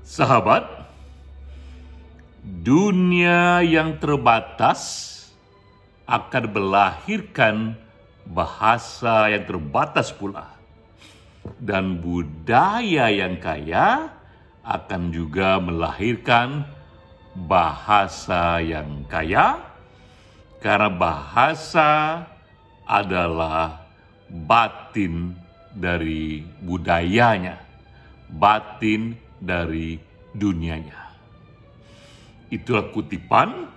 Sahabat, dunia yang terbatas akan melahirkan bahasa yang terbatas pula. Dan budaya yang kaya akan juga melahirkan bahasa yang kaya, karena bahasa adalah batin dari budayanya, batin dari dunianya. Itulah kutipan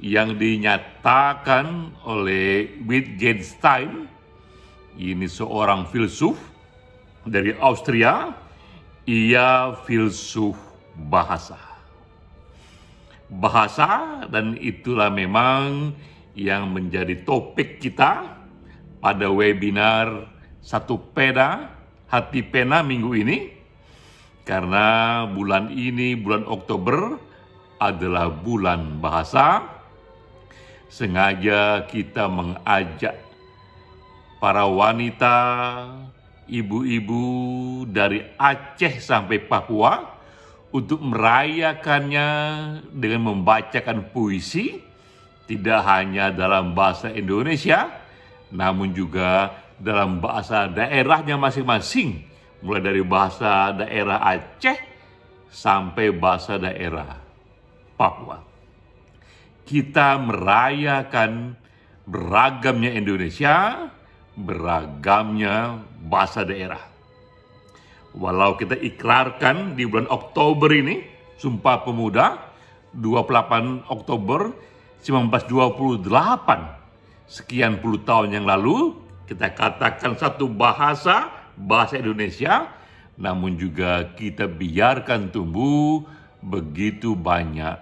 yang dinyatakan oleh Wittgenstein. Ini seorang filsuf dari Austria. Ia filsuf bahasa. Bahasa, dan itulah memang yang menjadi topik kita pada webinar Satu Pena Hati Pena minggu ini. Karena bulan ini, bulan Oktober, adalah bulan bahasa. Sengaja kita mengajak para wanita, ibu-ibu dari Aceh sampai Papua untuk merayakannya dengan membacakan puisi, tidak hanya dalam bahasa Indonesia, namun juga dalam bahasa daerahnya masing-masing, mulai dari bahasa daerah Aceh sampai bahasa daerah Papua. Kita merayakan beragamnya Indonesia, beragamnya bahasa daerah. Walau kita ikrarkan di bulan Oktober ini, Sumpah Pemuda, 28 Oktober 1928, sekian puluh tahun yang lalu, kita katakan satu bahasa Indonesia, namun juga kita biarkan tumbuh begitu banyak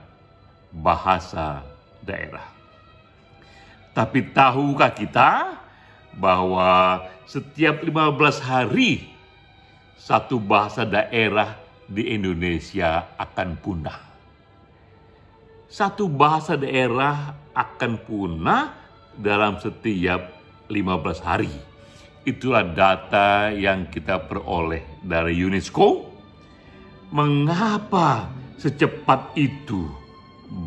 bahasa daerah. Tapi tahukah kita bahwa setiap 15 hari satu bahasa daerah di Indonesia akan punah? Satu bahasa daerah akan punah dalam setiap 15 hari. Itulah data yang kita peroleh dari UNESCO. Mengapa secepat itu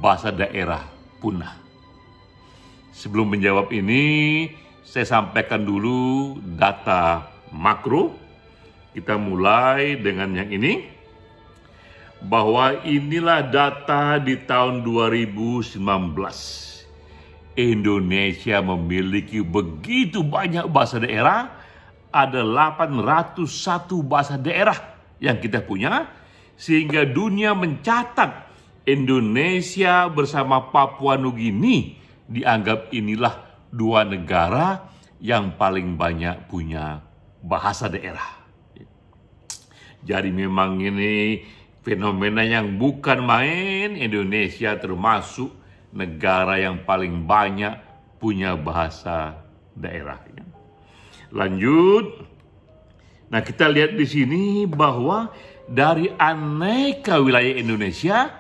bahasa daerah punah? Sebelum menjawab ini, saya sampaikan dulu data makro. Kita mulai dengan yang ini, bahwa inilah data di tahun 2019. Indonesia memiliki begitu banyak bahasa daerah, ada 801 bahasa daerah yang kita punya, sehingga dunia mencatat Indonesia bersama Papua Nugini dianggap inilah dua negara yang paling banyak punya bahasa daerah. Jadi memang ini fenomena yang bukan main. Indonesia termasuk negara yang paling banyak punya bahasa daerah. Lanjut. Nah, kita lihat di sini bahwa dari aneka wilayah Indonesia,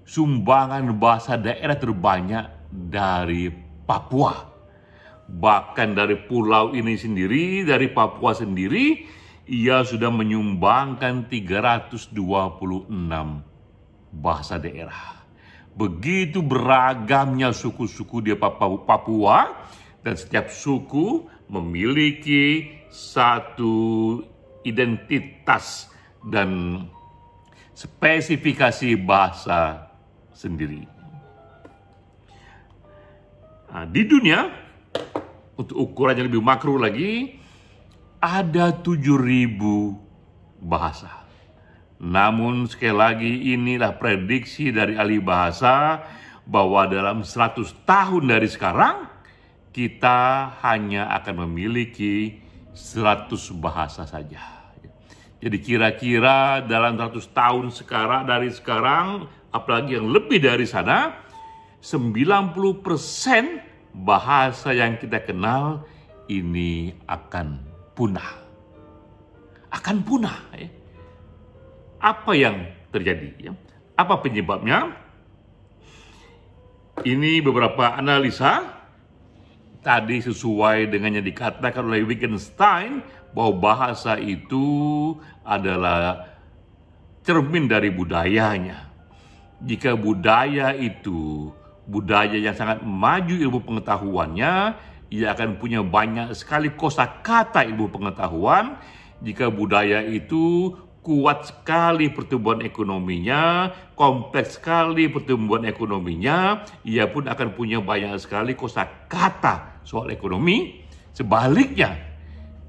sumbangan bahasa daerah terbanyak dari Papua. Bahkan dari pulau ini sendiri, dari Papua sendiri, ia sudah menyumbangkan 326 bahasa daerah. Begitu beragamnya suku-suku di Papua, dan setiap suku memiliki satu identitas dan spesifikasi bahasa sendiri. Nah, di dunia, untuk ukuran yang lebih makro lagi, ada 7.000 bahasa. Namun sekali lagi inilah prediksi dari ahli bahasa bahwa dalam 100 tahun dari sekarang kita hanya akan memiliki 100 bahasa saja. Jadi kira-kira dalam 100 tahun dari sekarang, apalagi yang lebih dari sana, 90% bahasa yang kita kenal ini akan punah. Akan punah. Ya. Apa yang terjadi? Ya? Apa penyebabnya? Ini beberapa analisa. Tadi sesuai dengan yang dikatakan oleh Wittgenstein, bahwa bahasa itu adalah cermin dari budayanya. Jika budaya itu budaya yang sangat maju ilmu pengetahuannya, ia akan punya banyak sekali kosakata ilmu pengetahuan. Jika budaya itu kuat sekali pertumbuhan ekonominya, kompleks sekali pertumbuhan ekonominya, ia pun akan punya banyak sekali kosakata soal ekonomi. Sebaliknya,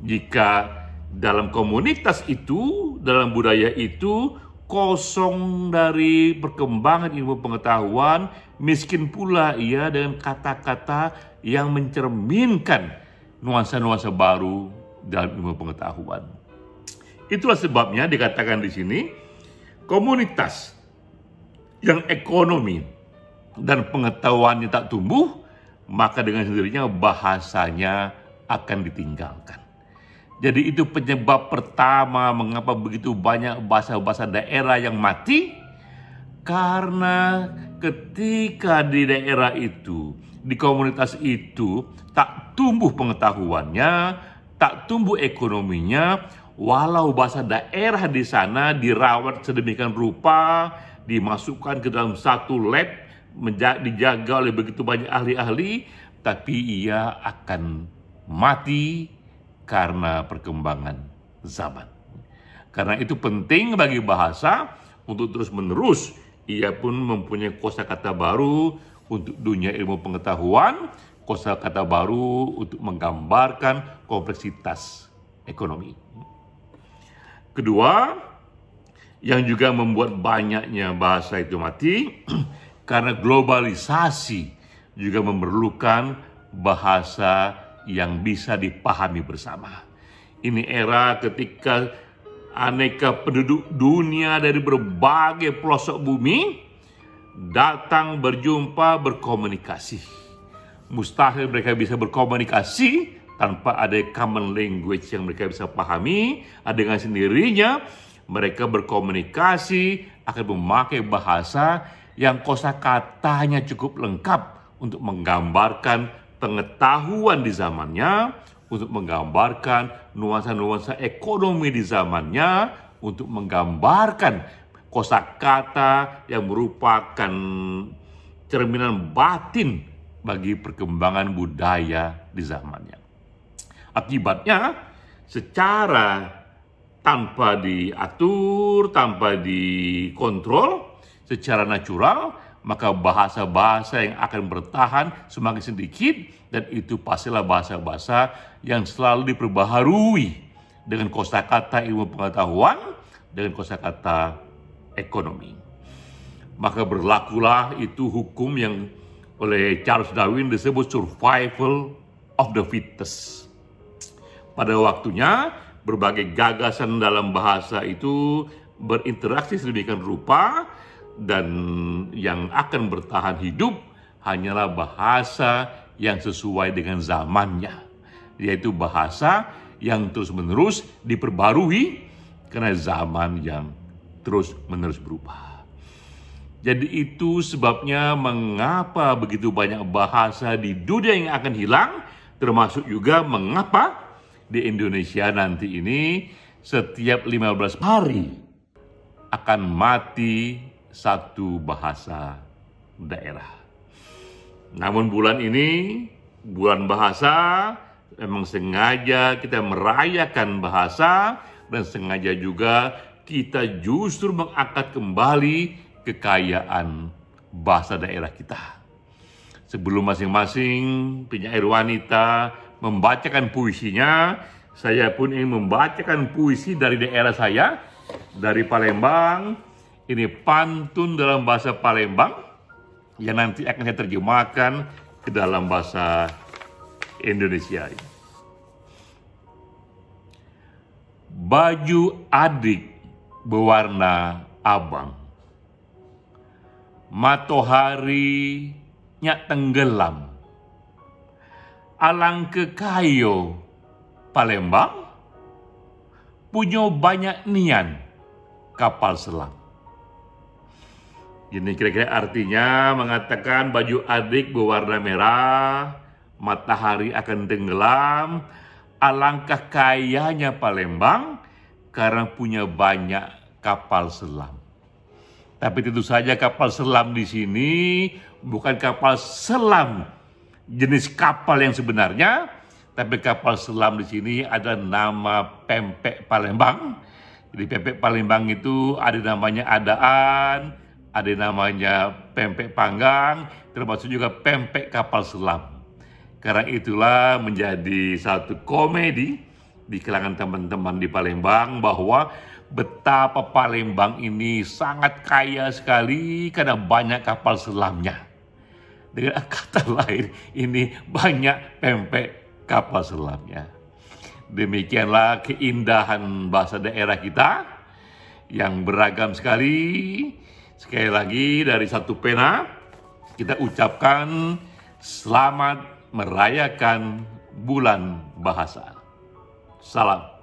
jika dalam komunitas itu, dalam budaya itu, kosong dari perkembangan ilmu pengetahuan, miskin pula ia dengan kata-kata yang mencerminkan nuansa-nuansa baru dalam ilmu pengetahuan. Itulah sebabnya dikatakan di sini, komunitas yang ekonomi dan pengetahuannya tak tumbuh, maka dengan sendirinya bahasanya akan ditinggalkan. Jadi itu penyebab pertama mengapa begitu banyak bahasa-bahasa daerah yang mati, karena ketika di daerah itu, di komunitas itu tak tumbuh pengetahuannya, tak tumbuh ekonominya, walau bahasa daerah di sana dirawat sedemikian rupa, dimasukkan ke dalam satu lab, dijaga oleh begitu banyak ahli-ahli, tapi ia akan mati karena perkembangan zaman. Karena itu penting bagi bahasa untuk terus-menerus, ia pun mempunyai kosakata baru untuk dunia ilmu pengetahuan, kosakata baru untuk menggambarkan kompleksitas ekonomi. Kedua, yang juga membuat banyaknya bahasa itu mati, karena globalisasi juga memerlukan bahasa yang bisa dipahami bersama. Ini era ketika aneka penduduk dunia dari berbagai pelosok bumi datang berjumpa, berkomunikasi. Mustahil mereka bisa berkomunikasi tanpa ada common language yang mereka bisa pahami. Dengan sendirinya mereka berkomunikasi akan memakai bahasa yang kosakatanya cukup lengkap untuk menggambarkan pengetahuan di zamannya, untuk menggambarkan nuansa-nuansa ekonomi di zamannya, untuk menggambarkan kosakata yang merupakan cerminan batin bagi perkembangan budaya di zamannya. Akibatnya, secara tanpa diatur, tanpa dikontrol, secara natural, maka bahasa-bahasa yang akan bertahan semakin sedikit, dan itu pastilah bahasa-bahasa yang selalu diperbaharui dengan kosakata ilmu pengetahuan, dengan kosakata ekonomi. Maka berlakulah itu hukum yang oleh Charles Darwin disebut survival of the fittest. Pada waktunya, berbagai gagasan dalam bahasa itu berinteraksi sedemikian rupa, dan yang akan bertahan hidup hanyalah bahasa yang sesuai dengan zamannya, yaitu bahasa yang terus-menerus diperbarui karena zaman yang terus-menerus berubah. Jadi itu sebabnya mengapa begitu banyak bahasa di dunia yang akan hilang, termasuk juga mengapa di Indonesia nanti ini setiap 15 hari akan mati satu bahasa daerah. Namun bulan ini, bulan bahasa, memang sengaja kita merayakan bahasa, dan sengaja juga kita justru mengangkat kembali kekayaan bahasa daerah kita. Sebelum masing-masing penyair wanita membacakan puisinya, saya pun ingin membacakan puisi dari daerah saya, dari Palembang. Ini pantun dalam bahasa Palembang yang nanti akan saya terjemahkan ke dalam bahasa Indonesia. Baju adik berwarna abang, matahari nyak tenggelam, alang ke kayo Palembang, punya banyak nian kapal selam. Ini kira-kira artinya mengatakan baju adik berwarna merah, matahari akan tenggelam, alangkah kayanya Palembang karena punya banyak kapal selam. Tapi tentu saja kapal selam di sini bukan kapal selam jenis kapal yang sebenarnya, tapi kapal selam di sini ada nama Pempek Palembang. Jadi Pempek Palembang itu ada namanya Adaan, ada namanya Pempek Panggang, termasuk juga Pempek Kapal Selam. Karena itulah menjadi satu komedi di kalangan teman-teman di Palembang bahwa betapa Palembang ini sangat kaya sekali karena banyak kapal selamnya. Dengan kata lain, ini banyak pempek kapal selamnya. Demikianlah keindahan bahasa daerah kita yang beragam sekali. Sekali lagi dari satu pena, kita ucapkan selamat merayakan bulan bahasa. Salam.